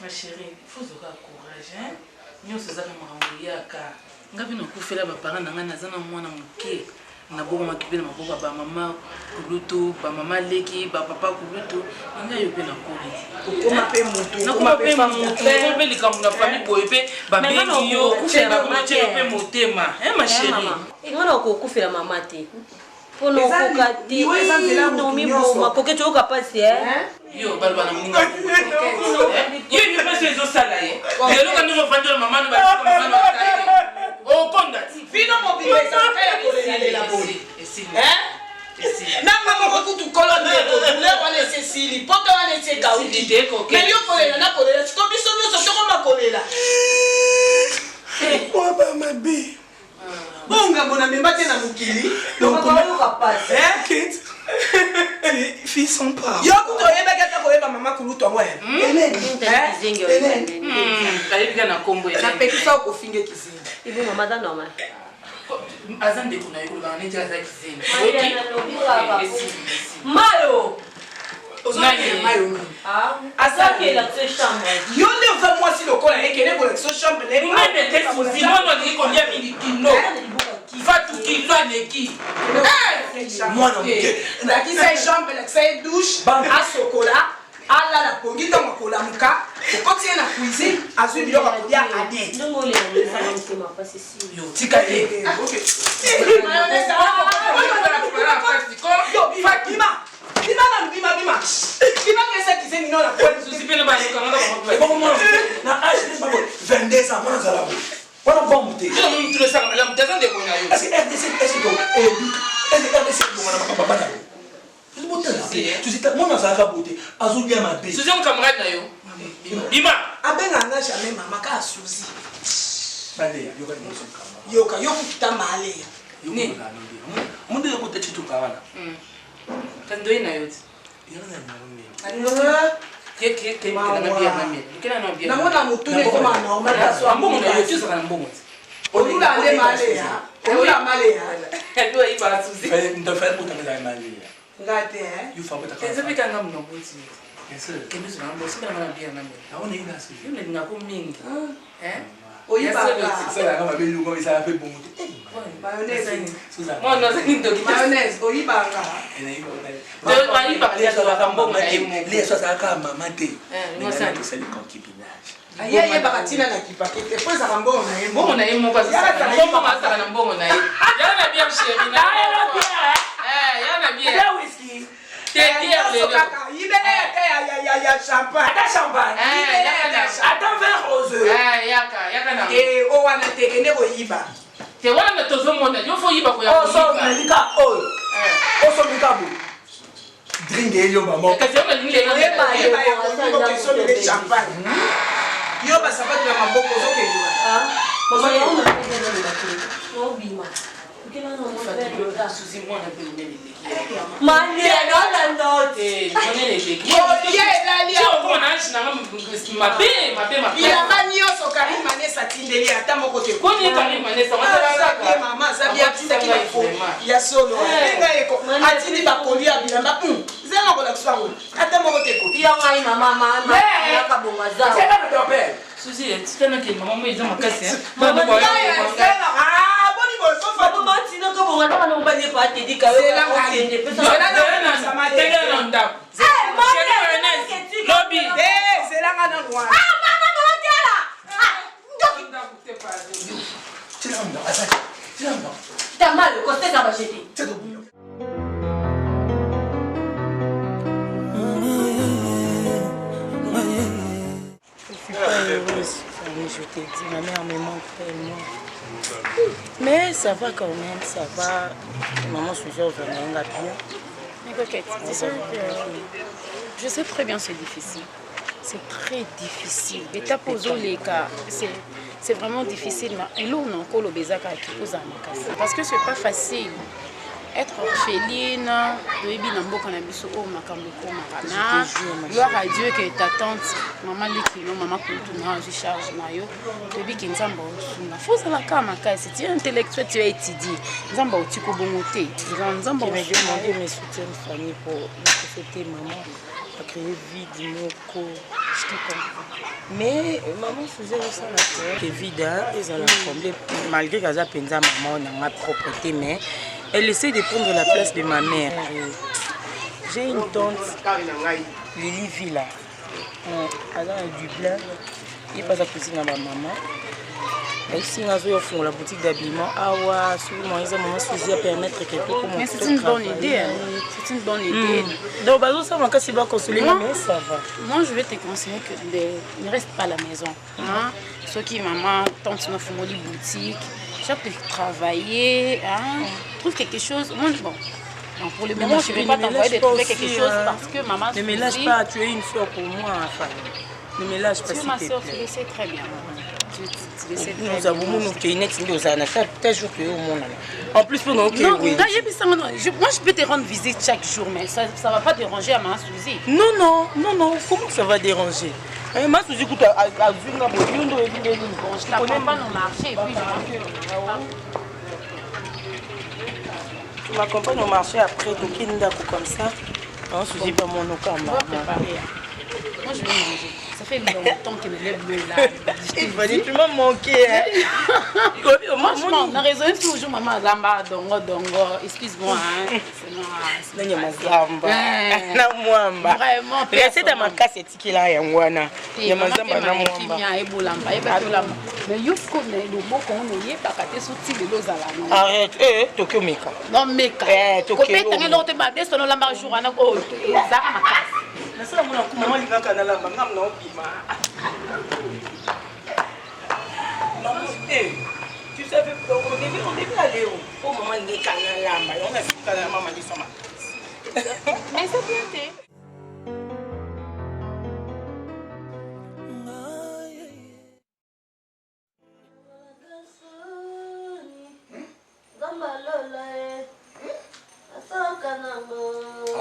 Ma chérie, il faut avoir courage, hein? Nous sommes na bobo makibela maboba ba mama kulutu ba mama leki ba papa kulutu nga yo pe na koli kokoma pe mutu kokoma pe mutu pe likambo na famille boye pe ba bengi yo ba kuma che pe motema ma chérie ingana ko kufela mama te pono kokati no mi boma koke cho kapasi yo balba na muninga yo ni pese zo sala ye lelo kana mo fandela mama no ba mama oh konda vino mo bimesa kaya kolele la boli nanga mo kutu kolonde ko le wana sesili poto wana se gaudi mais yo kolela na kolela siko biso biso soko makolela moi ba mabe bonga bona memba te na mukili donc comment va passer kit fils sont pas yo kuto yeba kata ko yeba mama kuluto ngwa kaibika na kombo na pekisa ko finge kizinga ibu mama da normal azande kuna yiko ba nje za kizinga mayo mayo azaki la chambre yo ne va moi si le kola ekene ko la chambre le mais te souci moi no diko nya milikino Fatou qui va neki. Moi non. La qui c'est chambre, la c'est douche, à chocolat, à la pongi dans ma cola muka. Au côté de la cuisine, à ce billet à dire à net. Non moi les ça m'a pas ceci. Yo tikaye. OK. Mayonnaise yo bima. Bima. Bima que c'est qui c'est non la pointe. Souci pe na ba yo kana ba. Bon moi na âge de 22 ans moi ça on a bon monté. Je ne me ça la mutazande ko na yo. Est-ce que RDC est-ce que RDC on a pas bana. Tu montes là. Tu sais moi ça a beauté. Azulia ma bé. Souci mon camarade na yo. Bima. Abenga na jamais mama ka suzi. Bale yo ka ni son kama. Yo ka yo kuta male. Yo na ndio. Munde yo kuta chitu kawana. Kando ina yo. Yo na ndio. Ke na bia na mie. Kena na bia. Na mona mutune kama normal so ambongo na yo tu saka mbongo. Olula le male ya. Olula male ya. Ndo iba suzi. Ndo faire pour ta male. Ngate You fa bota. Kenza pika ngam no buti. Yes. Kemizo na mbo sika na bia na mie. Naona ina sisi. Yule ngako mingi. Oyiba ça là on va bien nous ça a fait bon. Mayonnaise. Moi non c'est ndo kita. Mayonnaise oyiba nga. De wa iba ya to la mbongo na yemo. Les ça ça ka mama te. Non ça c'est le concubinage. Aye bakatina na kipakete po za mbongo na yemo. Mbongo na yemo kwa sasa. Mbongo masaka na mbongo na yemo. Yana bia msheri na. Yana bia. Ya whisky. Tekia le. Ibele ya champagne. Ata champagne. Ata vin rose. Yaka na. O wana tekene oyiba. Te wana tozo mona, yo fo yiba ko ya. Oh so melika oil. Oh so melika bo. Drink yo maman. Kasi yo linge yo. Yo champagne. Yo ba sababu ya maboko zoke yo. Mama yo na no bima. Ukina no mo Suzi mwana pe nene leki. Mani no note. Nene leki. Ye dali. Yo ko na nchi na mabe. Ya mani yo so Karima Nessa tindeli ata moko te. Ko ni Karima Nessa Sabia mama sabia tindaki na fo. Ya solo. Benga eko. Atindi ba kolia bilamba. Zema ko la kusango. Ata moko te ko. Ya ngai mama ya kabonga za. C'est pas ton père. Suzi tu tena ke mama mo iza makasi. Mama boy. Boni bo so fa Mama tina ko bonga na mo banye pa te dika yo. Lobby. C'est là ngana noir. T'as mal, côté ça va jeter. te dis, ma mère me manque tellement. Mais ça va quand même, ça va. Maman Suzy, on va bien. Mais coquette, c'est sûr que je sais très bien c'est difficile. C'est très difficile. Et t'as posé les cas, c'est vraiment difficile. Et là, on a encore le baiser qui pose à ma casse. Parce que c'est pas facile. Être orpheline, gloire à Dieu que ta tante, maman Likilo, maman Kultuna, je charge Mayo, baby qui nous a faut ça la cama, si tu es intellectuel, tu as étudié. Nous avons tu peux bonté. Nous avons demandé mes soutiens de famille pour fêter maman, pour créer vie de moko. Je te comprends. Mais maman faisait ça la terre. C'est vide, ils ont comblé malgré qu'elle a pensé à maman, on a ma propreté, mais elle essaie de prendre la place de ma mère. J'ai une tante, Lily Villa. Elle a du blanc. Il passe à cuisiner à ma maman. Elle signe à la boutique d'habillement. Ah ouais, souvent, ils ont maman Suzy à permettre quelqu'un pour mon. Mais c'est une bonne idée. C'est une bonne idée. Donc, ça va quand va consoler, mais ça va. Moi, je vais te conseiller que ne reste pas à la maison. Hein? Ceux qui, maman, tante, ma famille boutique. Chaque travailler, hein, trouve quelque chose. Moi, bon, donc pour le moment, je ne vais pas t'envoyer de trouver quelque chose parce que maman. Ne me lâche pas, tu es une soeur pour moi, enfin. Ne me lâche pas. Tu es ma soeur, tu le sais très bien. Nous avons en plus, pour nous, moi je peux te rendre visite chaque jour, mais ça ne va pas déranger à ma Suzy. Non, comment ça va déranger? Ma Suzy, écoute, je n'apprends pas nos marchés et puis tu m'accompagnes au marché après, donc il y a comme ça. Ma Suzy, pas mon nom. Moi je vais manger. Ça fait longtemps qu'elle me lève le là. Il va dire, tu m'as manqué. Franchement, on a raisonné toujours, maman Zamba, dongo. Excuse-moi. Vraiment. Restez dans ma casse et tiki là, Yangwana. Mais arrête, Tokyo Meka. Non, Meka. Tu savais, on devait aller au moment où les canals on a vu que la maman dit ça. Mais c'est bien.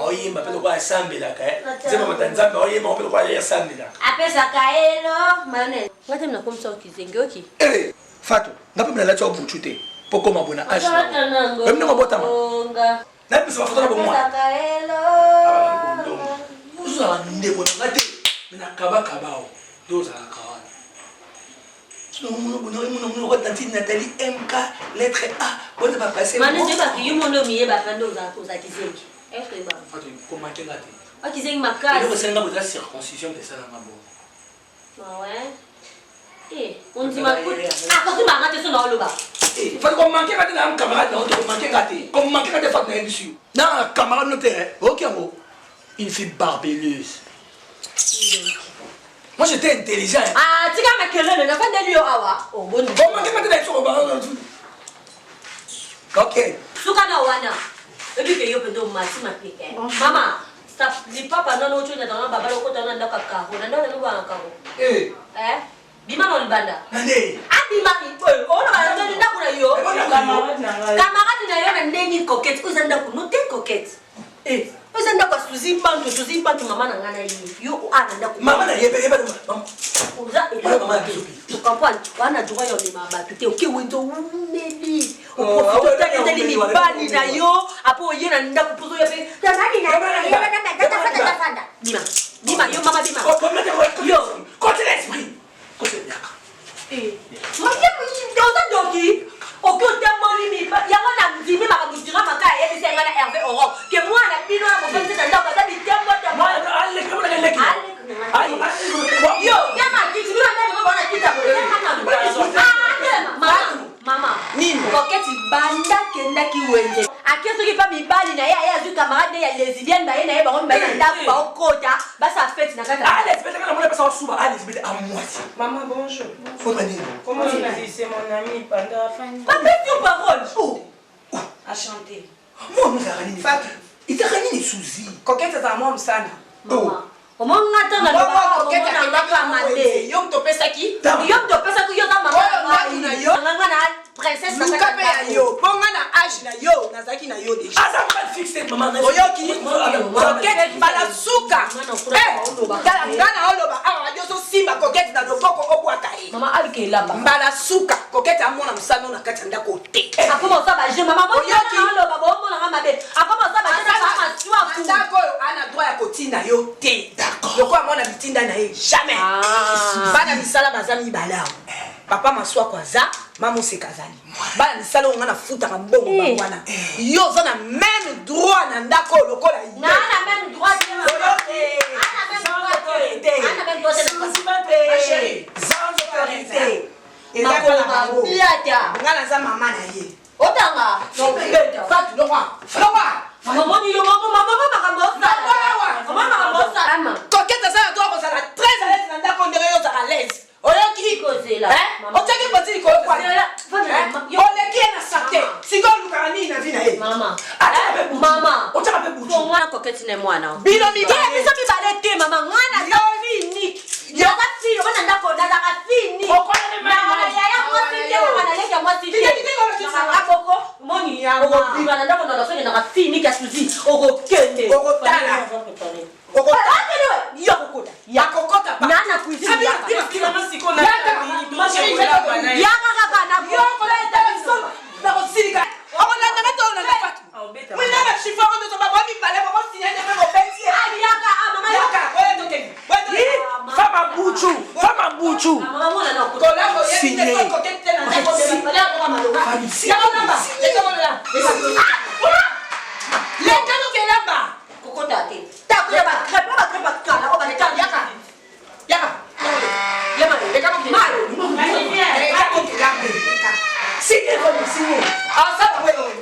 Oye, ma pelo kwa sambi la kae. Sema matanzamba oye ma pelo kwa ya sambi la. Apesa kaelo mane. Wate mna komsa ukizenge oki. Fatou, ngapi mna lacha obuchute. Poko mabona ashna. Mna mabota ma. Na pesa mafuta na bomwa. Apesa kaelo. Uza ndebo ngate. Mna kaba kabao. Doza kawana. Nous avons Nathalie MK, lettre A. Vous n'avez pas passé. Je ne sais pas qui est mon nom, mais je vais est-ce que comment tu l'as dit? Ah, qui c'est ma case? Vous avez une circoncision de ça dans ma boue. Ah ouais? Eh, on dit ma coute. Ah, quand tu m'as raté son dans le bas. Eh, il faut qu'on manque à un camarade, on manque à tes. Comme manque à des femmes dessus. Non, camarade notaire, ok, une fille barbelleuse. Moi j'étais intelligent. Ah, tu as ma queue, n'a pas de lieu à oh, bon. Comment tu m'as dit sur le baron? Ok. Soukana wana. Et puis que yo peut donc mati ma pique. Maman, ça dit pas pendant l'autre chose dans la baba le côté dans kaka. On a dans le bas kaka. Eh. Bima no libanda. Nande. Ah bima ni. Oh na na na kuna yo. Camarade na yo na ndeni coquette. Uzanda ku no te coquette. Eh. Uzanda kwa Suzy bantu mama na ngana yi. Yo ana ku. Mama na yebe mama. Uza mama tu comprends? Wana droit yo ni mabatu te oke wendo umeli. Profite ni bani na yo apo yena nda kupuzo yabe. Tamani na fanda. Bima yo mama bima. Yo, côté l'esprit. Côté bien. Moi je me doki. Oke temoli mi ya wana mzimi makabutira makaya yeli sengana Hervé Oron. Que moi na bino na mofense tanda ka sabi tembo tembo. Allez comme la leki. Yo, yama kitu bino na bana kita ko. Mama, nini? Koketi banda kenda kiwenje. Akeso ki pa mibali na ya azu camarade ya viennent bah na ba on ba na ba on kota ba ça fête na kata allez peut-être que on pas souba allez peut-être à moitié Maman, bonjour. Comment tu vas? C'est mon ami Panda. pas de parole À chanter. moi nous arani il t'a rani ni souci Coquette à moi msana. maman comment ngata na Maman coquette à kebaka mande. Yom to pesa ki? Yom to pesa ku yo na mama na yo. na princesse na Luka pe ya yo. Bonga na âge na yo, nazaki na yo déjà. ah ça va fixer maman Oyoki coquette bala suka. Tala ngana oloba awa yo so simba coquette na loboko obwaka ye. maman alike lamba Mbala suka coquette amona msano na kati ndako te. akoma ça ba je maman mo Oyoki na lo baba mo na mabe akoma ça ba je na ma swa ku ndako ana droit ya kotinda yo te. D'accord. Loko amona bitinda na ye jamais. Bana misala bazami balao. Papa maswa kwaza maman se kazali. Bana misala on na futa ka mbongo bangwana. Yo za na même droit na ndako lokola ye. na même droit de ngana za mama na ye otanga fatu lowa mama ni yo mama koketa za to ko sala très à l'aise na ndako ndere yo za à l'aise oyoki kozela otaki patili ko kwa oleki na santé siko lukani na vina ye mama mama on t'a pas bouger mwana koketi ne mwana bino mi biso mibale te mama mwana yo fini yo ka fini ona ndako na ka fini ya mwasi te na leka mwasi te akoko moni ya okobiba na ndako na losoni na ka fini ka suzi okokende okotala yo kokota ya kokota pa nana kuizini yaka kaka na yo koleta bisoma na kosika ona na to na fatu mwina na chifa on to baba mi pale baba sinya de ko beti yaka mama yaka wewe to ke fama buchu mama mona na ko la ko yeye ko kokete na ndako de pale ko maloka ya namba leka mola leka no ke namba kokota te takuya ba krepa kala ko ba ne ta yaka lema leka no ke malo leka no ke namba signé comme signé ah ça va wewe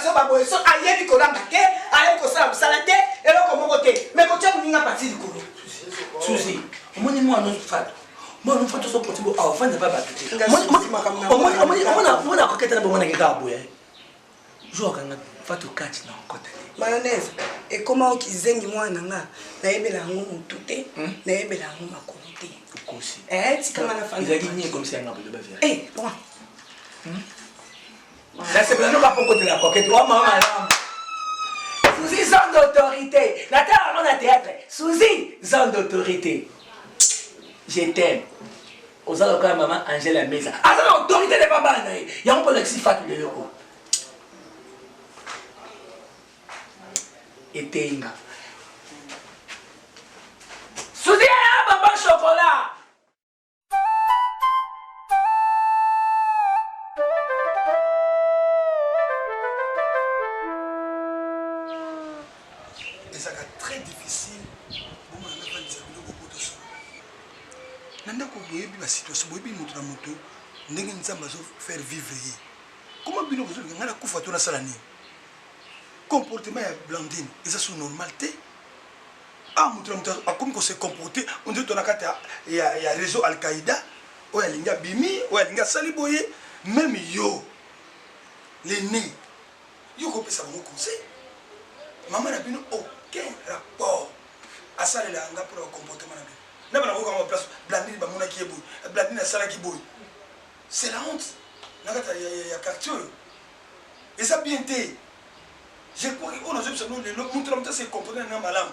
soba boye so ayebi kolanga te ayebi kosala mosala te eloko moko te me kotia moninga pati likolo souci omoni mwana fatu so potibo awafanya ba bato te omona koketa na bomona keka boya jour kanga fatu kati na okota te mayonnaise ekoma okizengi mwana nga nayebela yango motu te nayebela yango makolo te kosi tikanga na fandi ezalaki nie comme si yanga belo bavia bon nasepela no bapokotela kokete wa mama malamu Souzy zone d'autorité natala ngo na théâtre Souzy zone d'autorité je t'aime oza lokola mama Angela Mesa aza na autorité de babana ye yango mpo lakisi fatu lelo o etenga Souzy ya baba chocolat très difficile pour moi nanda ko boyebi ba situation boyebi moto na moto ndenge nzamba zo faire vivre ye comment bino ko ngala kufa to na sala ni comportement ya Blandine eza sous normalité moto na moto akomi ko se comporter on dit to na kata ya réseau Al-Qaïda o ya linga bimi o ya linga sali boye même yo les nés yo ko pesa bon conseil maman na bino aucun rapport à ça les langues pour le comportement na bana ko ka place Blandine ba mona ki boy Blandine na sala ki boy c'est la honte na kata ya quartier et ça bien été je crois qu'on a juste nous le montre comme ça c'est comporter na malam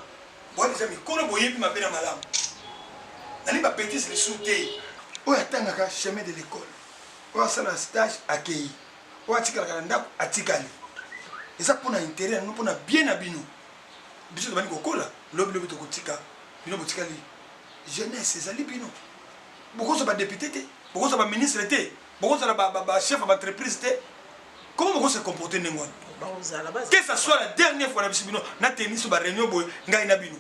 bon les amis kono boye bi mabena malam nani ba petit les souté o atanga ka chemin de l'école o asala stage accueilli o atikala kana ndako atikali et ça pour na intérêt nous pour na bien na bino biso bani kokola lobi to kotika bino botikali jeunesse ezali bino beaucoup ba député te beaucoup ba ministre te beaucoup ba chef d'entreprise te comment beaucoup se comporter nengwa que ça soit la dernière fois na biso bino na tennis ba réunion boy ngai na bino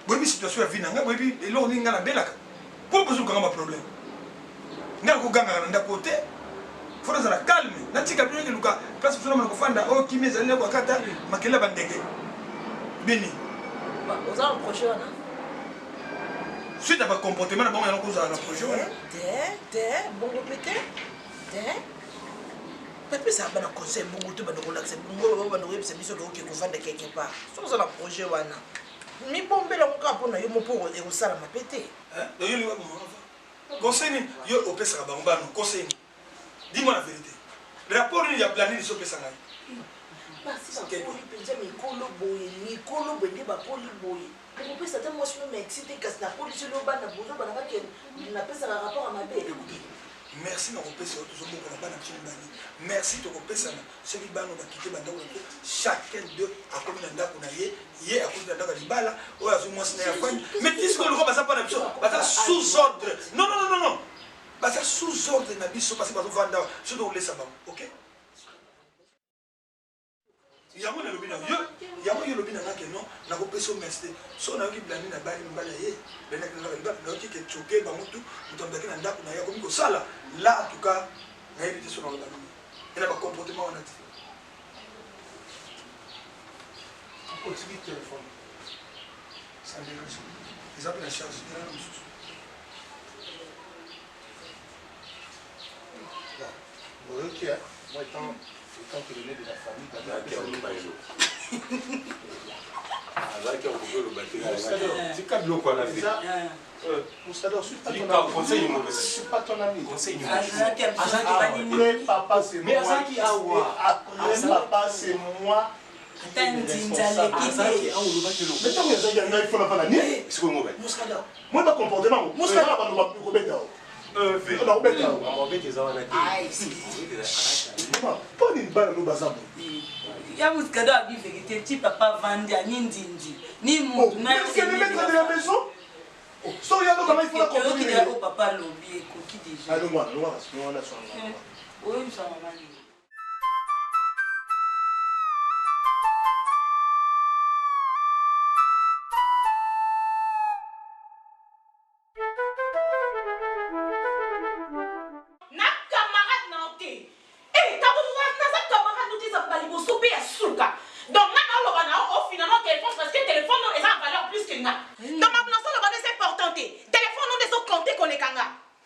boy bi situation ya vina ngai boy bi elo ninga na belaka pour besoin kanga ba problème ngai ko ganga na ndako te faut ça la calme natika bien que luka place sona mako fanda o kimi ezali kwa kata makela bandeke bini aux ans projet wana suite à comportement na bango ya cause na projet wana bon peut-être Papa ça va conseil bongo to bana relaxer bongo bana yebisa biso ko kovanda quelque part so ça na projet wana mi bombela ko kapona yo mopo e osala mapete yo liwa bon conseil yo opesa bango bana conseil dis-moi la vérité le rapport il y a plané so pesa ngai basi ça ko penza mi kolo boye ba poli boye ko pesa ta moi je me excité kasi na police lo bana bozo bana ka ke na pesa la rapport à ma belle. Merci na kopesa auto zo moko na bana chimbani merci to kopesa na ceux qui bana ba quitter banda ko chacun d'eux a comme na ndako na ye a comme na ndako libala o azu mwasi na ya fani mais qu'est-ce que le roba ça pas na biso ba sous ordre non ba sous ordre na biso parce que ba vanda so do laisser ba OK yango na lobina yo lobina na ke non na kopesa merci so na ki blani na bali mbala ye bena na libala na ki ke choke ba mutu mutamdaki na ndako na ya komi ko sala là en tout cas na évité sur le ballon et là ba comportement on a dit on continue téléphone ça dérange ils appellent la charge de la même Ok, moi étant que l'aîné de la famille, c'est pas de l'eau qu'on a fait. Moussador, je suis pas ton ami. Après papa c'est moi. Après papa c'est moi. Mais tant que il faut la faire la nuit. C'est quoi mauvais? Moi pas comportement. Moussador va nous remettre. Pas une balle au bazar. Il y a un cadeau à vivre, petit papa vendé à Nindindi. Ni mon c'est le maître de la maison. So il y a comment il faut la contrôler. Au papa lobby qui déjà. Ah non, moi, on a son. Oui, ça va.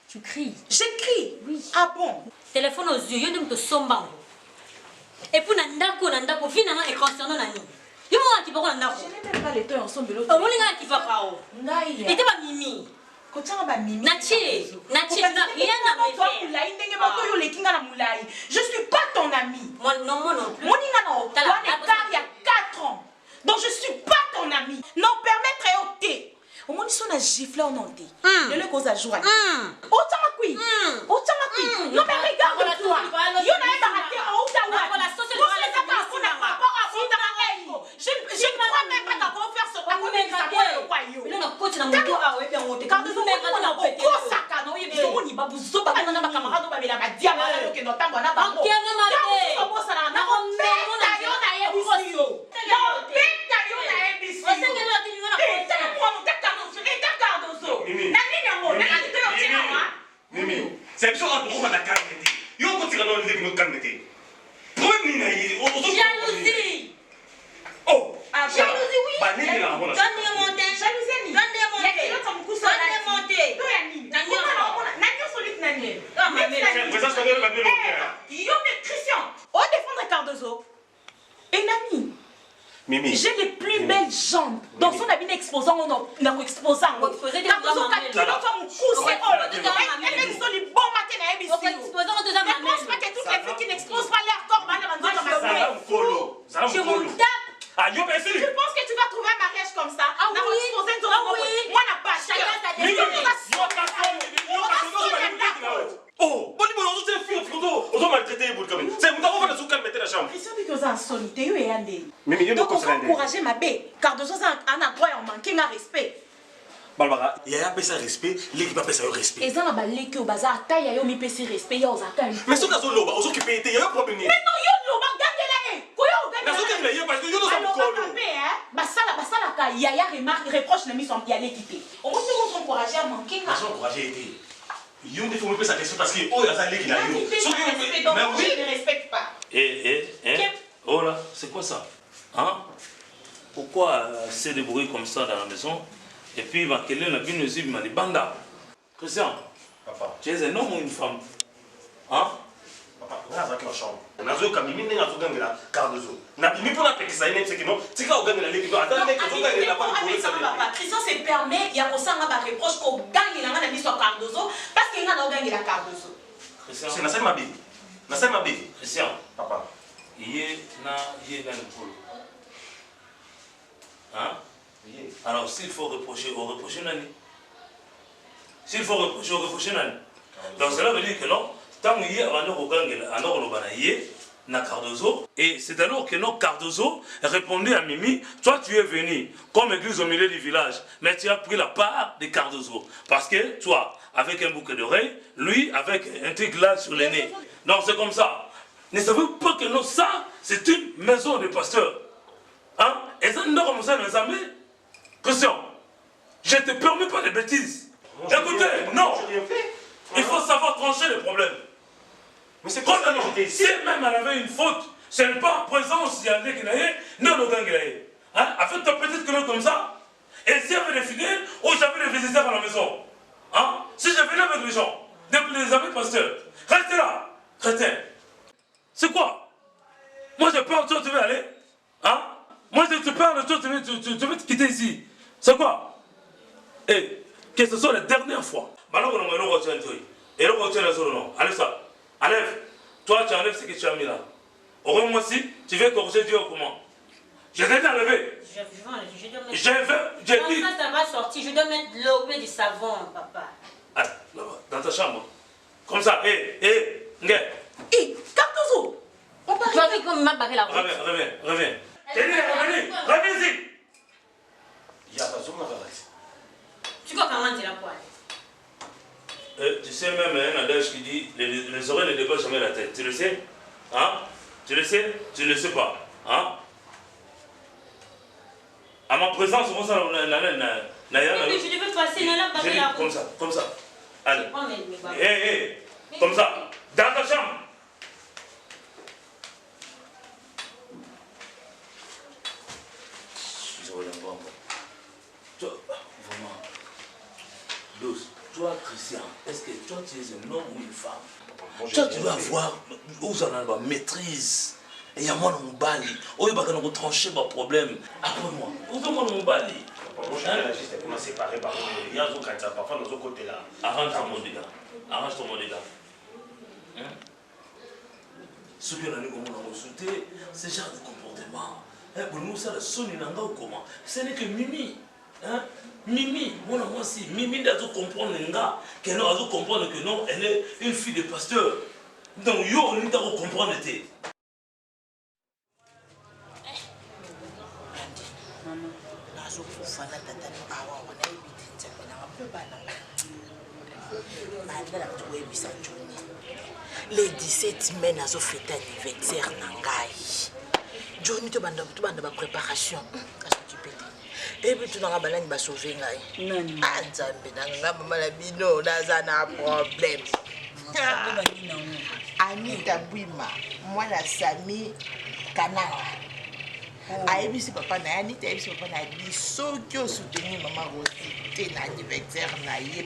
Tu cries. J'écris. Oui. Ah bon? Téléphone aux yeux, yo te somba. Et puis nandako finalement est concernant nani. Yo moi qui parle nandako. Je n'ai même pas les deux ensemble l'autre. Oh mon gars qui va pas. Ngai. Et t'es pas mimi. Ko tanga ba mimi. Nachi rien à me faire. Je suis pas ton ami. Moi non plus. Mon ingano, toi il y a 4 ans. Donc je suis pas ton ami. Non permettre au thé. Au moins ils sont à gifler en hanté. Le cause à jouer. Autant qui. Non mais regarde-toi. Yo na baraté en Ottawa. Je ne crois même pas qu'on faire ce qu'on est là. Il a un coach dans mon dos à bien monter. Quand nous on a beaucoup ça quand il y a des gens qui zo ba na ba camarade ba la ba dia ba que no tambo na ba. OK non ma belle. Na on beta yo na ebisi yo. Na beta yo na ebisi. On sait que nous attendons la Mimi, c'est sûr que tu vas la calmer. Yo continue à nous dire calmer. Prenez na yiri. Jalousie. Oh, jalousie oui. Ba nini la mona. Donne monter. Jalousie ni. On défendre Cardozo. Un ami. Mimi. J'ai les plus belles jambes. Dans son habit exposant, on a exposant. Cardozo, quand tu as mon cou, c'est all. Les sont les bons matins à ABC. Ne pense pas que toutes les filles qui n'exposent pas leur corps vont dans ma Je vous tape. Ah, yo, tu penses que tu vas trouver un mariage comme ça? Ah oui. Moi, n'a pas. Chacun sa décision. Oh, bon, on se fait on se maltraiter pour quand même. C'est vous avez fait calmer la chambre. Ils sont dit que vous en solité, yo et andé. Mimi, yo donc on va encourager ma bête. Car de ça, on a droit à manquer un respect. Barbara, il y a pas ça respect, l'équipe a pas ça respect. Et ça on a balé que au bazar taille yo mi pesi respect yo aux attaques. Mais ce que loba, on s'occupe il y a un problème. Mais non, yo loba gagne là. Koyo gagne. Na so gagne là parce que yo nous sommes collés. Basala ka yaya remarque reproche na mission y aller quitter. On va se encourager à manquer. On s'encourager été. Yo ne faut me poser sa question parce que oh il y a ça qui là yo. Mais oui, je ne respecte pas. Oh là, c'est quoi ça? Hein? Pourquoi c'est des bruits comme ça dans la maison? Et puis quelle est la vie nous m'a dit banda. Christian, papa, tu es un homme ou une femme? Hein? Papa, on a ça qui la chambre. Nazo kamimi nenga zo gangela cardozo. Na bimi pour la pekisa ine c'est que non, c'est quand on gagne la ligue. Attends, mais quand on gagne la pas de papa, Christian se permet ya kosanga ba reproche ko gagne la ngana biso cardozo parce que ngana o gagne la cardozo. Christian, c'est na ça ma bibi. Na ça ma bibi. Christian, papa. Yé na le polo. Hein? Alors s'il faut reprocher, on reproche Nani. S'il faut reprocher, on reproche Nani. Donc cela veut dire que non, tant qu'il y a un Cardozo, et c'est alors que non Cardozo répondait à Mimi, toi tu es venu comme église au milieu du village, mais tu as pris la part de Cardozo. Parce que toi, avec un bouquet d'oreilles, lui avec un truc là sur le nez. Donc c'est comme ça. Ne savez-vous pas que non, ça, c'est une maison de pasteur. Hein? Et ça, nous comme ça, mes amis. Christian, je ne te permets pas de bêtises. Écoutez, non. Il faut savoir trancher les problèmes. Mais c'est quoi ça, non? Si même elle avait une faute, ce n'est pas en présence, il y a un qui n'a rien, non, le gang hein? Avec ta petite cloche comme ça, et si elle avait des fidèles, ou j'avais des visiteurs à la maison. Hein? Si je venais avec les gens, les amis pasteurs, restez là, chrétien. C'est quoi? Moi j'ai peur, toi tu veux aller? Hein? Moi j'ai peur de toi, tu veux te quitter ici. C'est quoi? Et que ce soit la dernière fois. Allez ça. Enlève. Toi tu enlèves ce que tu as mis là. Au moins moi aussi, tu veux corriger Dieu comment? Je vais t'enlever. Je vais dit. Ça va sortir, je dois mettre de l'eau et du savon, papa. Allez, là-bas, dans ta chambre. Comme ça, Cardozo! Tu vas faire comme m'a barré la route. Reviens. Reviens ici. Tu crois comment tu la poêle? Tu sais même un adage qui dit les oreilles ne dépassent jamais la tête. Tu le sais? Hein? Tu le sais? Tu ne le sais pas? Hein? À ma présence, comment ça je devais passer là, barrer la route. Comme ça. Allez. Comme ça. Dans ta chambre. Toi, vraiment, douce, toi, Christian, est-ce que toi, tu es un homme ou une femme? Toi, tu dois avoir, vous en avez maîtrise. Et il y a moi dans mon bali. Oh, il va nous trancher mon problème. Après moi, vous avez moi dans mon bali. Moi, je suis juste pour me séparer. Il y a un autre parfois dans l'autre côté là. Arrange-toi, mon dégât. Arrange-toi, mon dégât. Ce que nous avons sauté, ce genre de comportement. Pour nous, ça, comment? Ce n'est que Mimi. Hein? Mimi, moi aussi, Mimi doit comprendre qu'elle doit comprendre que non, elle est une fille de pasteur. Donc, yo, on doit comprendre. Les 17 mai, nous avons fait anniversaire. Johnny, tu as une préparation. Et puis tu n'as pas sauvé. Ah, Zambé, maman la bino, n'a un problème. Anita Bouima, moi la Sami Canara. Aïe, papa n'a Anita, papa n'a dit qui a soutenu maman Rosité dans l'anniversaire,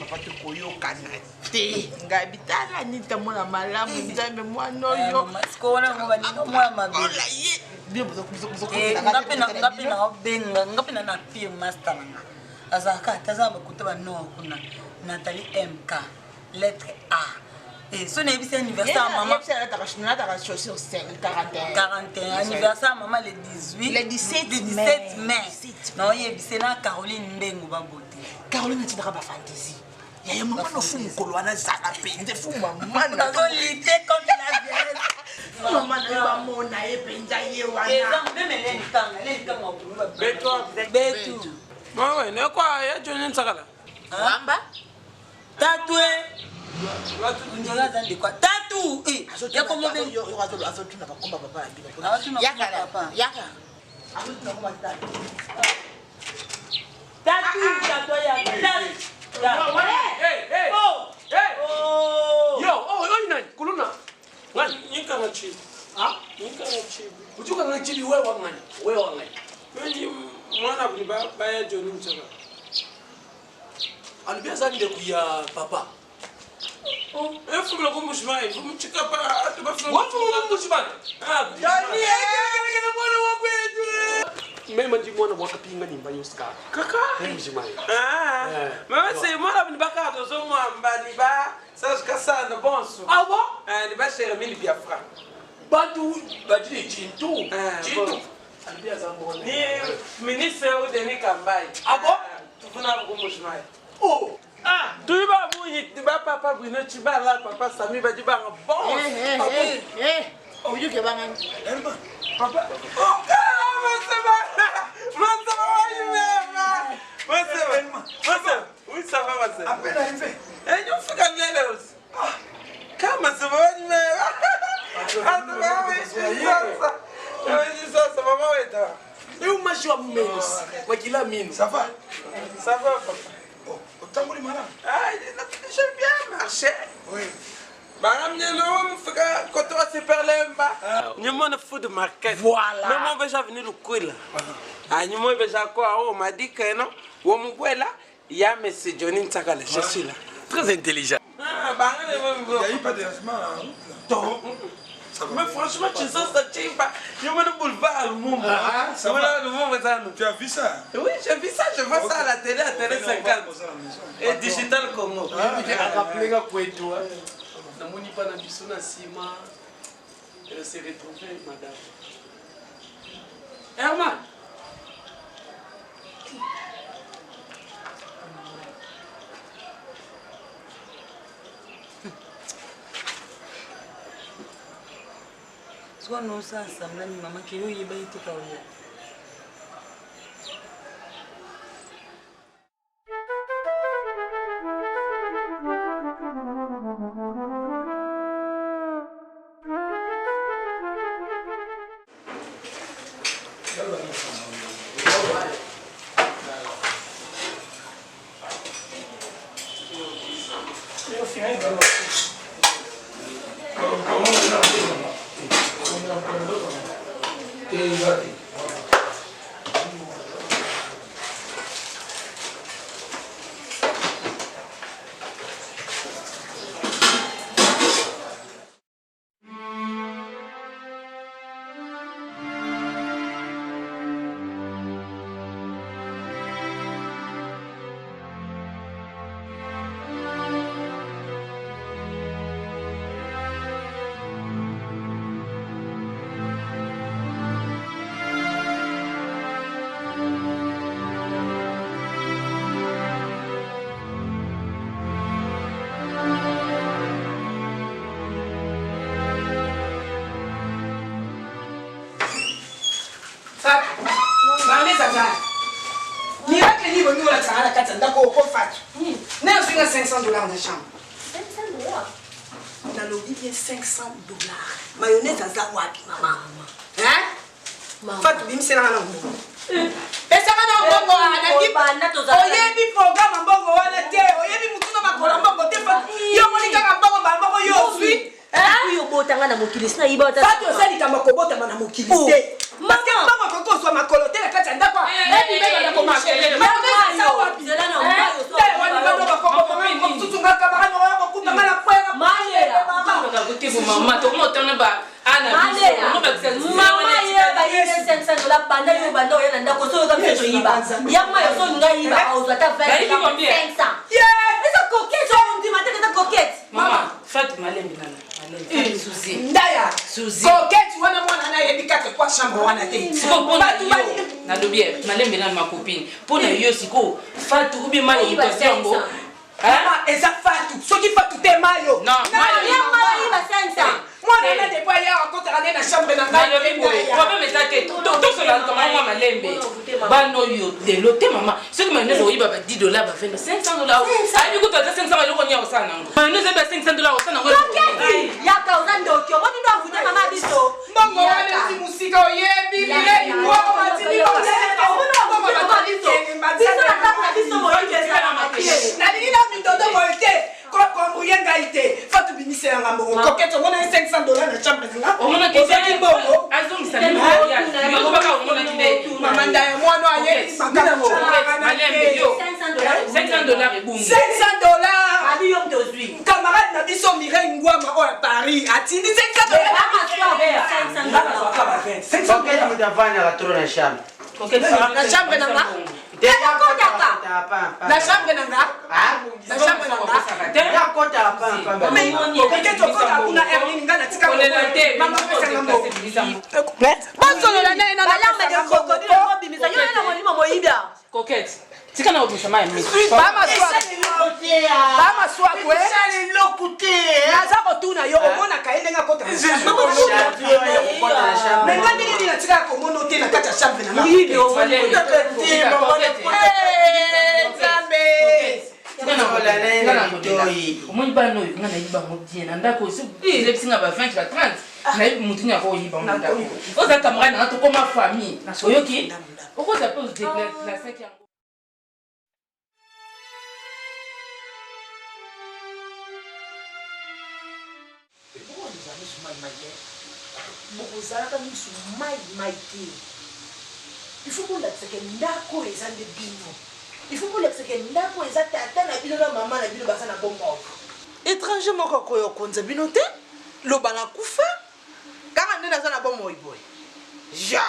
papa te koyo Canate. Ngabita Anita, moi la malade, moi non yo. Nathalie MK, lettre A. Et son anniversaire, maman. 41. Anniversaire, maman, le 18. Le 17 mai. Non, c'est là Caroline Mbengo Baboté. Caroline, tu n'auras pas fantaisie. Il y a un moment où il faut que l'on ait ça à peine. Il faut que maman. On a lutter contre la violence. Maman, tu vas m'en aller peine. Et donc, même elle est quand Betou. Ouais, ne quoi, il y a Johnny Nsakala. Wamba? Tatoué. Tatou. Il y a comment même. Il y aura tout le monde. Yaka. Tatou, kana chibi. Ah? Nika na chibi. Ujuka na chibi wewe wangani. Wewe wangani. Wewe mwana buli baya Johnny Mchaka. Alibia zani kuya papa. Fumula kumushimai, fumuchika pa atubafuna. Wafu kumushimai. Ah, yani yeye mwana wako yetu. Mema ndi mwana wakapinga nimba yoska. Kaka. Kumushimai. Mama se mwana buli bakato zo mwamba ni ba sasa kasana bonso. Ah bon? Ni ba chere mili biafra. Bantu badili chintu. Chintu. Alibia zambo. Ni ministre au Denis Kambai. Ah bon? Tufuna kumushimai. Oh. Ah, tu vas mouiller, tu vas papa Bruno, tu vas là, papa Sami va dire bon. Oh, you can bang. Papa. Oh, oui, ça va, ma sœur. À peine arrivé. Et nous faisons comme les autres. Comment ça va, mais. Ah, ça va, oui, ça va, et où ma joie me wakila mine. Ça va, papa. Tamboli madame. Ah, j'aime bien marcher. Oui. Madame, nous faisons quand on se perd là-bas. Nous avons food market. Voilà. Mais moi, je venir le couille là. Ah, nous avons déjà quoi? On m'a dit que non. On m'a dit là. Il y a monsieur Johnny Mchaka. Je suis là. Très intelligent. Ah, bah, il n'y a eu pas de dérangement. Mais franchement, tu sens ça, tu pas. Il y a un boulevard, le monde. Tu as vu ça? Oui, j'ai vu ça. Je vois ça à la télé 50. Et Digital Congo. Elle s'est retrouvée, madame. Herman. Soit non ça assemblée maman qui yo yeba ite ka oya.$500 dans la chambre. $500? On a lobby bien $500. Mayonnaise à Zawapi, maman. Hein? Fatou bim c'est là non. Et ça va dans bongo ana ki oyebi programme bongo wana te oyebi mutu na makola bongo te fa yo monika ka bongo ba bongo yo zui hein yo botanga na mokili sina iba ta Fatou sali ka makobota na mokili te parce que bongo koko so makolo te la kati ndako ebi beba na komakele mayonnaise à Zawapi zela na mbayo so wani bado ba kongo bongo tutunga ka ba no ya ko kuta mala kwela malela mama ka kutibu mama to mo tana ba ana biso mama ye ba ye $500 banda yo banda yo nda ko so ka mfeto yiba yamma yo so nga yiba auzata 20 500 yeah esa coquette on dit matin que coquette mama Fatou malembi nana malembi Suzy ndaya Suzy coquette wana mwana na yebika ke kwa chambre wana te na lobie malembi nana ma copine pona yo siko Fatou ubi mayo mutasango ah eza Fatou soki Fatou te mayo non mayo ba 500 mwana na depo ya akotaka na chambre na ngai problème ezate to sola kama mwa malembe bano yo lelo te mama soki mayonnaise oyiba ba $10 ba $500 ayi ko tota 500 eloko nya osana nango mayonnaise ba $500 osana nango ya ka uzando okyo moni ndo avute mama biso mbongo wana si musika oyebi bilei ngoko matini na nini na mindondo boye te kokombuyenga ngai te fa tobimisa ya ngambo kokete omona $500 na chambre nanga omona ozaki bongo azongisa yo baka omona kide mama ndaya mwana aye makambo malembe yo $500 ebungu $500 ali yo mtozwi camarade na biso Mireille Ngwama o ya Paris atindi $500 Kokete mutafanya katoro na shamba. na chambre nanga na chambre nanga na chambre nanga Ya kota hapa. mais kokete okota kuna Ernie ngana tika mama pesa ngambo basolola naye na balamba de crocodile mobimisa yo na molimo moyida kokete tika na obisa mai mi bama swako naza kotuna yo omona kaye ndenge akota mais nga ndenge nini natika komona ote na kati ya chambre nanga omoni bana oyo nga nayiba ngo bien na ndako elebisinga ba 20 ba 30 nayebi mutu nyaka oyiba ngo ndako oza camarade nanga tokoma famille oyoki okoza mpe odeplace yango bokozalaka misu mai te il faut kolakisaka ndako eza nde bino il faut kolakisaka ndako eza tata na bino na mama na bino baza na bomoko étranger moko akoya okonza bino te loba na kufa kaka nde naza na bomoi boye ja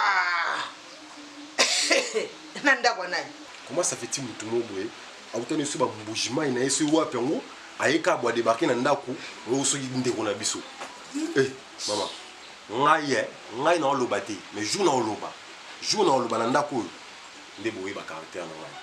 na ndako nani comment ça fait-il mutu mo boye akutani so ba mbujima ina yeso wapi yango ayeka bwa débarquer na ndako ngo soki ndeko na biso mama ngai na oloba te mais jour na oloba na ndako oyo nde boye ba caractère na ngai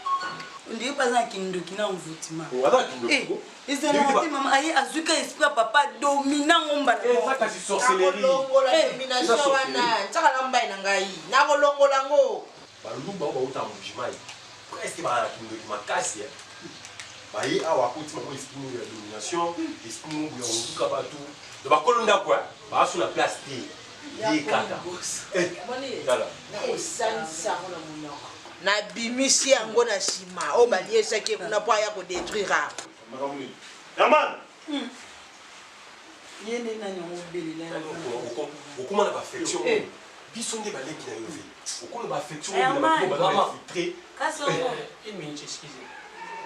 ndiye paza kindoki na mvutima wala kindoki ezana mama aye azuka esprit papa dominant ngomba ça kasi sorcellerie domination wana tsaka na mbai na ngai na kolongola ngo baluba ba uta mbujima presque ba kindoki makasi baye awa kuti mako esprit ya domination esprit mo ya nguka batu de bakolo ndako ba sur la place te ye kaka voilà esanisa ngona munoko na bimisi yango na sima o baliesaki kuna po ya kodétruire yaman yende nani ngobelela okoma na baaffection biso nde balengi na yo ve okoma na baaffection infiltré kaso une minute excusez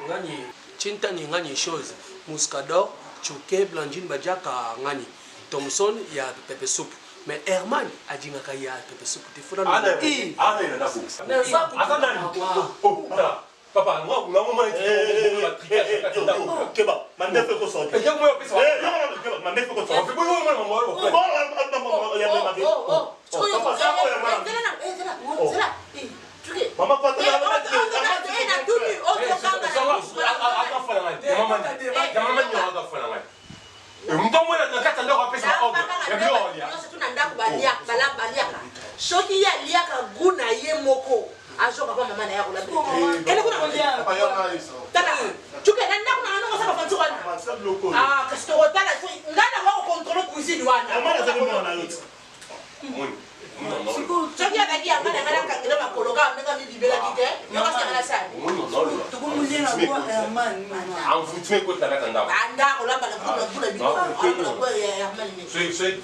ngani chintani ngani chose muscador choke blanjine badiaka ngani Thomson ya pepe soup mais Herman adingaka ya pepe soup te fona papa moi na moment la triage keba mande fait ko sortir je moi pesa mande fait ko sortir bon moi mama kwa soki ya liaka guna ye moko azoka kwa mama na ya kula ele kuna kondia tala chuke na ndako na ngo saka fantu wana kasi to tala ngana wako control cuisine wana mama za mama na yote soki ataki ya ngana ngana kangira bakoloka menga bibela kike yoka sana sana tukumulena kwa Herman mama envoûtement ko tala kanda anda olamba na kuna bino ya Herman ni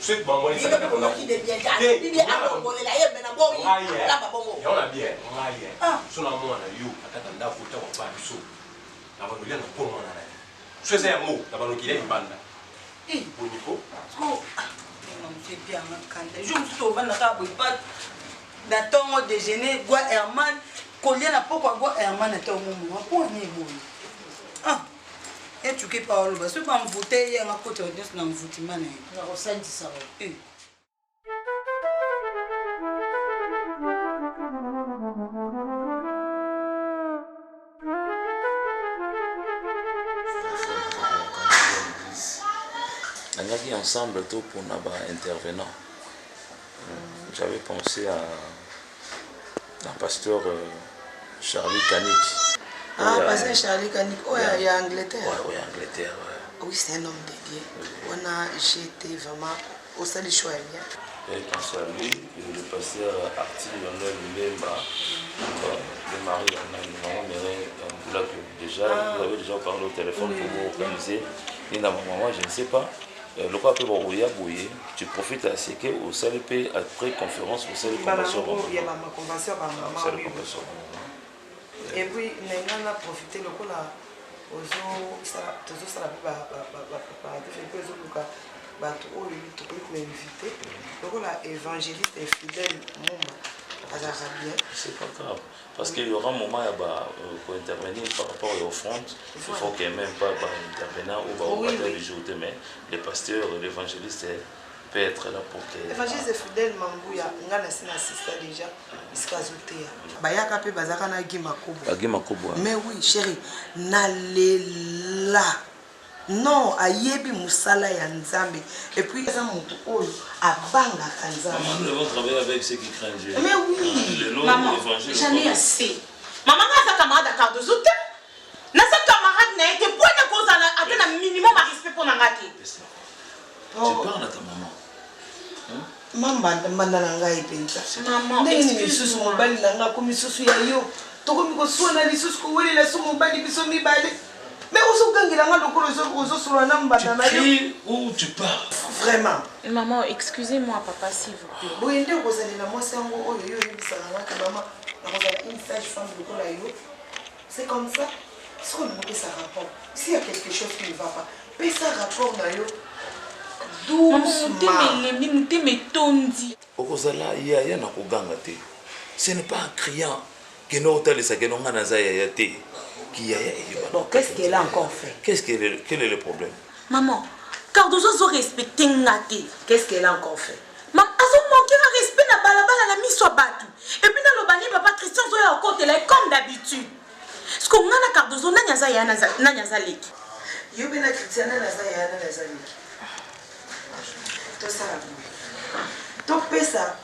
c'est bon moi ça kanda bibi akongolela yembe na boyi lamba bongo yaona bien ngaye sona mwana yo ataka ndako ta kwa biso na banolia na kwa mwana naye sweza ya mo na banokile ibanda boniko fait bien makanda je me suis trouvé na ka boipat na tongo déjeuner gwa Herman kolia na poko gwa Herman ata mumu kwa ni boy et tu ke parole ba so ba mvoter ya ngakota audience na mvutima na na rosenti sawa On a ensemble tout pour nos intervenants. J'avais pensé à un pasteur Charlie Canik. Pasteur Charlie Canik, il y a Angleterre. Oui, Angleterre. Oui, c'est un homme de Dieu. J'ai été vraiment au sein du choix. J'avais pensé à lui, le pasteur Arthur Lionel Lemba, de Marie, déjà, vous avez déjà parlé au téléphone pour vous organiser Moi, je ne sais pas. Le quoi peut bouiller, tu profites à ce que au CLP après conférence au CLP convention. Il y a ma convention par maman. Et puis on a profité le coup là aux ça tout ça évangéliste et fidèle c'est pas grave parce qu'il y aura un moment pour intervenir par rapport aux offrandes. Il faut qu'il n'y ait même pas d'intervenant ou mais le pasteur, l'évangéliste peut être là pour que l'évangéliste est fidèle Mambouya ngana sina assisté déjà jusqu'à Zotea bayaka pe bazaka na Gimakobo mais oui chérie nalela non ayebi musala ya nzambe et puis ça mutu oyo abanga kanzambe nous devons travailler avec ceux qui craignent Dieu. Mais oui maman j'en ai assez maman nga camarade à Cardozo te na sa camarade na été pour na cause à un minimum de respect pour na ngati tu parles à ta maman. Mamba mandana ngai penza maman excuse moi mobali nanga ko misusu ya yo to ko miko suona lisusu ko wele la sumo mobali biso mibale mais ozo gangela nga lokolo ozo solo na mbanda na yo où tu pars vraiment maman excusez-moi papa s'il vous plaît boyende kozalela mwasi yango oyo yo yebisaka ngaka mama nakozala une sage femme lokola yo c'est comme ça ce qu'on a ça rapport s'il y a quelque chose qui ne va pas mais ça rapport na yo ce n'est pas en criant que nous bon, qu'est-ce qu'elle a encore fait? Quel est le problème? Maman, Cardozo a respecté Ngati. Qu'est-ce qu'elle a encore fait? Maman, elle a manqué de respect na balabala la mise sur batu. Et puis dans le bani papa Christian Zoya au côté là comme d'habitude. Ce qu'on a Cardozo na nyaza ya na nyaza leki. Yo bena Christian na nyaza ya na nyaza leki. To ça. To pesa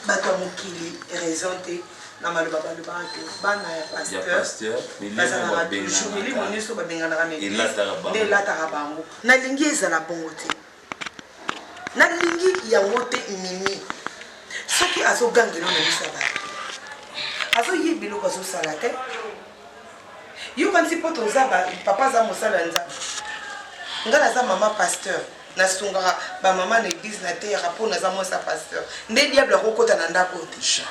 bato mokili raisonté. Na maloba baloba ke bana ya pasteur bazana toujours mili moniso babengana na nde lataka bango nalingi ezala bongo te nalingi yango te mimi soki azogangela na biso ya bato azoyebi biloko azosala te yo kanisi mpo toza papa aza mosala nzambe ngai naza mama pasteur nasungaka bamama na église na terre mpo naza mwasi ya pasteur nde diable akokota na ndako te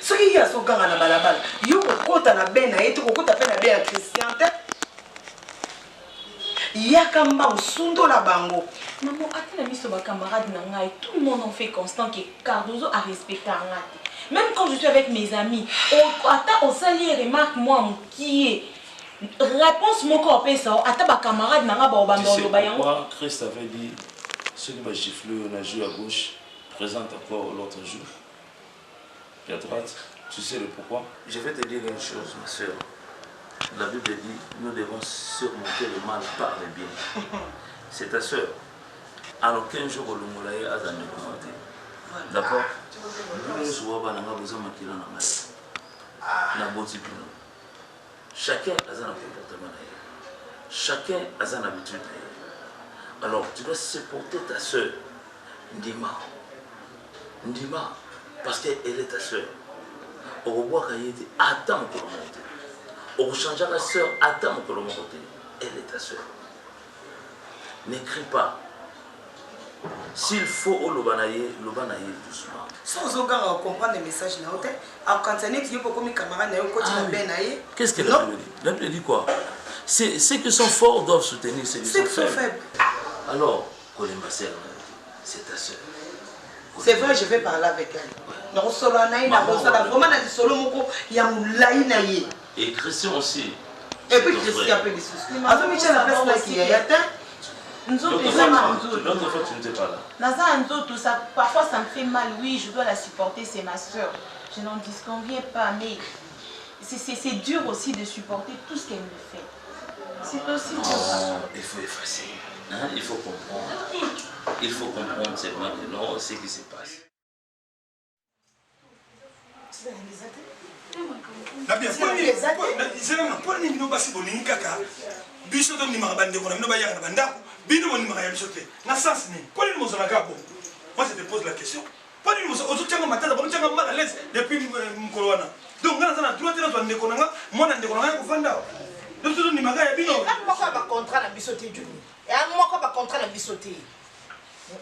soki ye azoganga na balabala yo kokota na be na ye te kokota mpe na be ya christian te yaka mbango sundola bango maman ata na miso bacamarade na ngai tout le monde en fait constant que Cardozo a respecté ngati même quand je suis avec mes amis ata osali remarque moi qui est réponse moko opesa ata bacamarade na nga baobanda oloba yango Christ avait dit ceux qui va gifler on a joué à gauche présente encore l'autre jour à droite. Tu sais le pourquoi? Je vais te dire une chose, ma soeur. La Bible dit nous devons surmonter le mal par le bien. C'est ta soeur. En aucun jour, le moulaye a jamais commenté. D'accord? Chacun a un comportement. Chacun a une habitude. Alors, tu dois supporter ta soeur. Ndima. Ndima. Parce qu'elle est ta soeur. On va voir qu'elle est attends que l'on monte. On va changer la soeur, attends que l'on monte. Elle est ta soeur. N'écris pas. S'il faut au Lobanaye doucement. Sans aucun comprendre les messages, quand tu es comme camarade, qu'est-ce que la Bible dit? La Bible dit quoi? Ceux qui sont forts doivent soutenir ceux qui sont faibles. Alors, c'est ta soeur. C'est vrai, je vais parler avec elle. Non, solo et Christian aussi. Et puis Christian a fait des soucis. Alors, Michel a fait ce qu'il y a atteint. L'autre fois, tu n'étais pas là. Parfois, ça me fait mal. Oui, je dois la supporter, c'est ma soeur. Je n'en disconviens pas, mais c'est dur aussi de supporter tout ce qu'elle me fait. C'est aussi dur. Il faut effacer. Hein? Il faut comprendre. Il faut comprendre seulement que non, ce qui se passe. Moi je te pose la question. Pas du tout, on tient ma tête, on tient mal à l'aise depuis Mkolwana. Donc, on a droit de moi, on a Nous ni maga ya bino. Moko ba contrat na biso te Johnny. Ya moko ba contrat na biso te.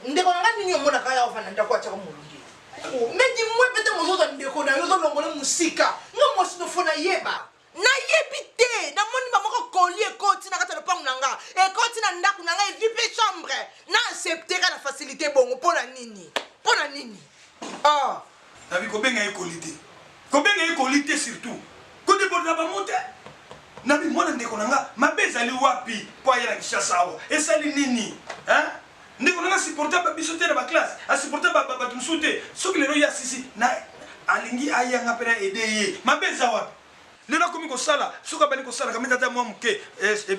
Ndeko nga nini omona kaya ofana ndako acha ko mulungi. Mais dis-moi peut-être mon autre ndeko na yo zo longole musika. Nga mo sinofona yeba. Na yebite na moni ba moko collier koti na kata le pang nanga. E koti na ndako nanga e vipe chambre. Na accepter la facilité bongo pona nini? Pona nini? Ah. Na bi ko benga e qualité. Ko benga e qualité surtout. Ko de borda ba monte. Na bi mona ndeko nanga mabeza li wapi kwa yela kishasa awa. Esali nini? Hein? Ndeko nanga supporter ba bisote na ba classe. A supporter ba tumsute. Soki lero ya sisi na alingi ayanga pena aider. Mabeza wapi? Lena komi ko sala, soka bani ko sala kamenda ta mwa muke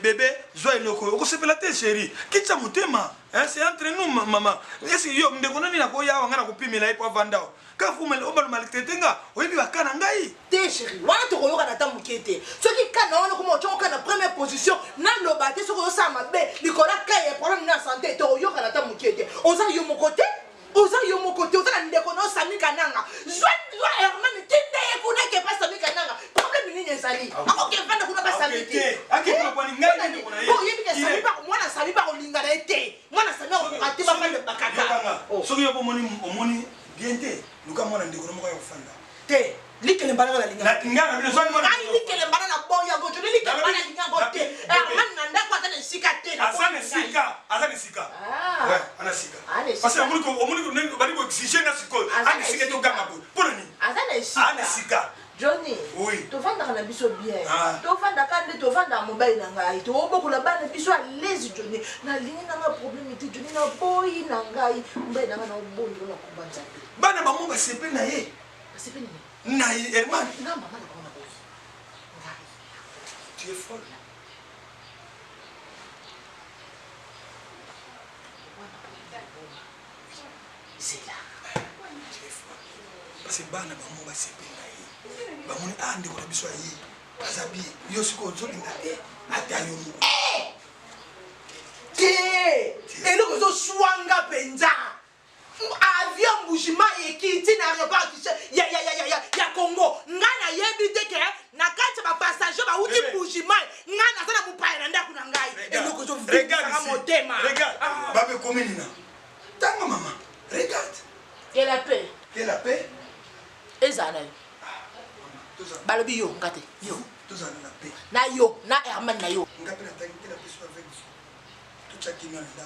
bébé zo eloko. Ko sepela te chérie. Kitsa mutema. Hein, c'est entre nous maman. Est-ce yo ndeko nani na ko ya wanga na ko pimela ipo vandao. Ka fumele obalo malitetenga, oyebi bakana ngai. Te chérie, wana to koyoka na ta mukete. Soki kana wana ko mo chonka na première position, na loba te soko yo sa mabe, likola kaye problème na santé to yoka na ta mukete. Oza yo mokote? Oza yo mokote, oza na ndeko no sami kananga. Zwa Herman tinde ekuna ke pas sami kananga. Problème ni nyesali. Ako ke vanda kuna pas sami te. Aki kuna kwa ngai ndeko na ye. Ko yebi ke sami ba mwana sami ba olinga na ete. Mwana sami ko ate ba vanda bakaka. Soki yo omoni bien te. Luka mwana ndeko na moko ya kufanda. Te. Likele mbana la linga. Na ngana bino zani mwana. Ai likele mbana na boya gojo likele mbana linga gote. Herman nanda kwa tane sika te. Asane sika. Ah. Ouais, ana sika. Parce que omoni ko bani ko exiger na siko. Ana sika to ganga ko. Pona ni. Asane sika. Ana sika. Johnny. Oui. To vanda kana biso bien. To vanda kande to vanda mobile na ngai. To obokula bana biso à l'aise Johnny. Na lingi na nga problème ti Johnny na boy na ngai. Mbe na na obondo na kubanza. Bana ba mo ba sepe na ye. Sepe ni. Na Herman. Na mama na kona boy. Tu es folle. C'est là. Tu es folle. Parce que bana ba mo ba sepe na ye. Ba mo ni ande ko biso ye. Azabi yo siko zo linga te. Ata yo mu. Te. Eloko zo swanga penza. Avion bougement ekiti na aéroport ya Congo ngana yebi te ke na kati ba passager ba uti bougement ngana sana mupaya na ndaku na ngai eloko zo vika motema. Regarde babe komini na tanga mama regarde et la paix ezana balobi yo ngate yo tozana na paix na yo na Herman na yo ngape na tangi la biso avec tout ça qui m'a là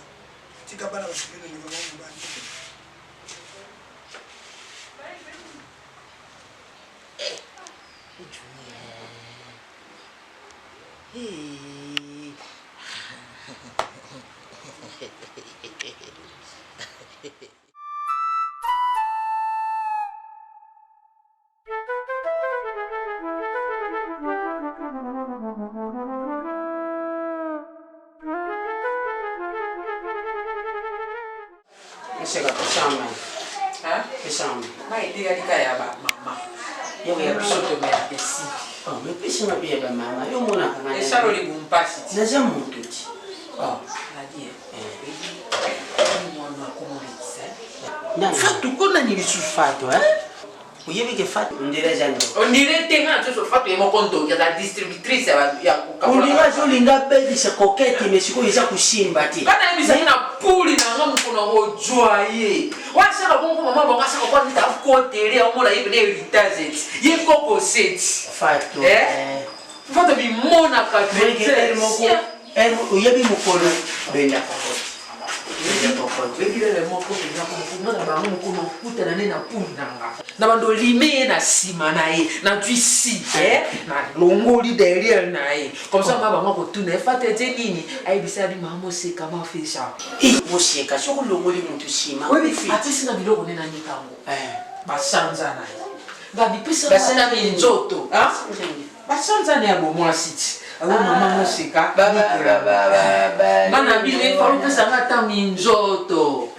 tika bana ba sikene ni mama mbani. Chega kusama. Hein? Kusama. Mai dia dikaya ba mama. Yo ya bisoto me apesi. Oh, me pesi na bia ba mama. Yo mona kana. E saro li bumpasi. Na za muntu ti. Oh, la die. Mwana komolisa. Na fatu kona ni lisufato, Uyebi ke fatu ndira jando. Ondire tenga so fatu e mokonto ya distributrice ya kukapula. Uliwa zo linga bedi se koketi mesiko yeza kushimba ti. Kana bisa ina puli na ngamu kuna ojoye. Wasa ka bongo mama bonga sa ko nta kotere omola ibne heritage. Ye koko set. Fatu. Fatu bi mona ka twete moko. Uyebi mukolo benda kokoti. Na bando limé na sima na ye na tuisi na longoli derrière na ye comme ça mama ko tuna fate te nini ai bisali mama seka ma fesha moseka soko longoli muntu sima wewe atisi na biloko nena nikango basanza na ye ngabi pesa basena minjoto basanza ne abo mwasiti awo mama moseka bana bile fa utesanga ta minjoto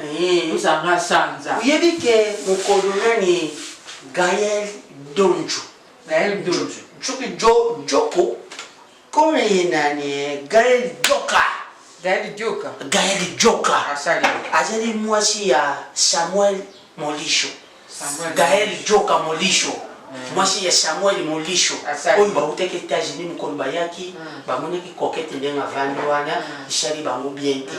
usanga sanza uyebi ke mukolo nani Gaël Donjo Chuki Joko kome nani Gaël Joka azali mwasi ya Samuel Molisho Gaël Joka Molisho mwasi ya Samuel Molisho oyo bautaki États-Unis mukolo bayaki bamonaki kokete ndenga vandi wana ishali bango bien te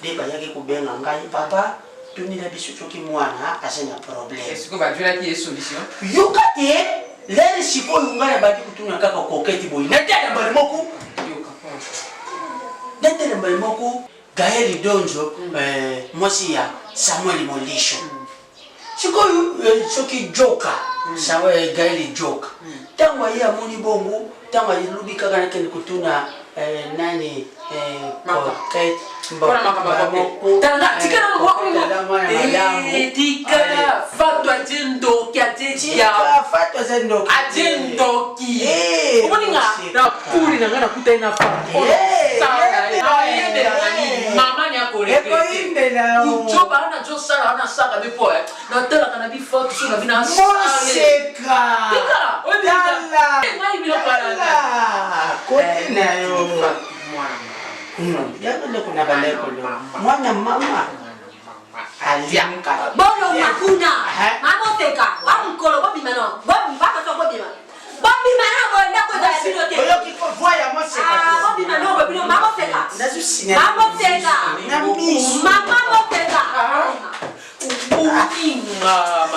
de bayaki kubenga ngai papa tunila biso toki mwana asena problème est-ce que va dire qui est solution yoka te lele sikoyo ngana badi kutuna kaka kokete boyi nataka bali moko nataka bali moko Gaël Donjo mwasi ya Samuel Molisho sikoyo soki joka sawe Gaël joka tangwa ya moni bongo tangwa lubi kaka nakende kutuna nani kokete Voilà ma camarade. Tanga tikana ngwa tikana fatwa jindo ki ajeja. Fatwa jindo. Ajindo ki. Omoninga na puli na ngana kutaina fatwa. Ayende nani mama ni akole. Eko inde na. Ujoba ana jo sala ana saka bipo na tela kana bi fatwa suna bina sala. Moseka. Tika. Dala. Ngai bilo para. Kote na yo. Jangan kuna baleko lo. Mwana mama. Alianka. Bono makuna. Mama teka. Wamkolo bobi mano. Bobi baka so bobi mano. Bobi mano boenda ko za bilo te. Oyo kiko voya mose. Bobi mano bobi mama teka. Nazu sinya. Mama teka. Na misu. Mama teka.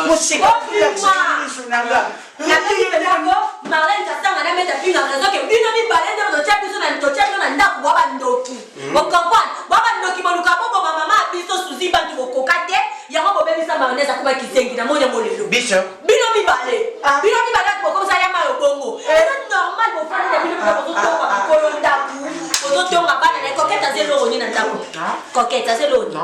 Mose ka pia misu nanga. Nakati pelako Marlène tatanga na meta pinga kazo ke bino mi balende ndo chapi so na ndo chapi na ndaku baba ndoki. Bo comprendre. Baba ndoki boluka bobo mama biso suzi bantu bokokate yango bobebisa mayonnaise akuba kisengi na monya molelo. Biso. Bino mi bale. Bino mi bale ko comme ça ya mayo bongo. C'est normal bo fana na bino ko to tonga ko ndaku. Ko to tonga bana na koketa zelo ni na ndaku. Koketa zelo ni.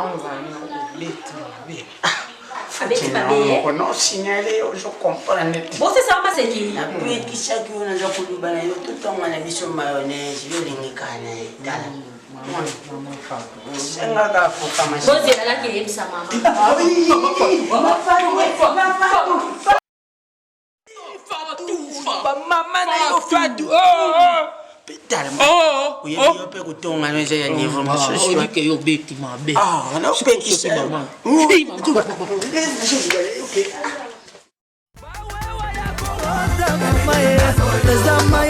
Non, non, signalé, je comprends. Bon, c'est ça, c'est qui? Après, qui sait qu'on a déjà voulu balayer tout le temps, on a mis sur mayonnaise, je vais les caner. C'est un gars pour pas m'acheter. Bon, c'est là qui aime sa maman. Ah oui, maman, uyeyope kutonga noze niveau mashoshwa ke yo beti mabe na upeki sana Mama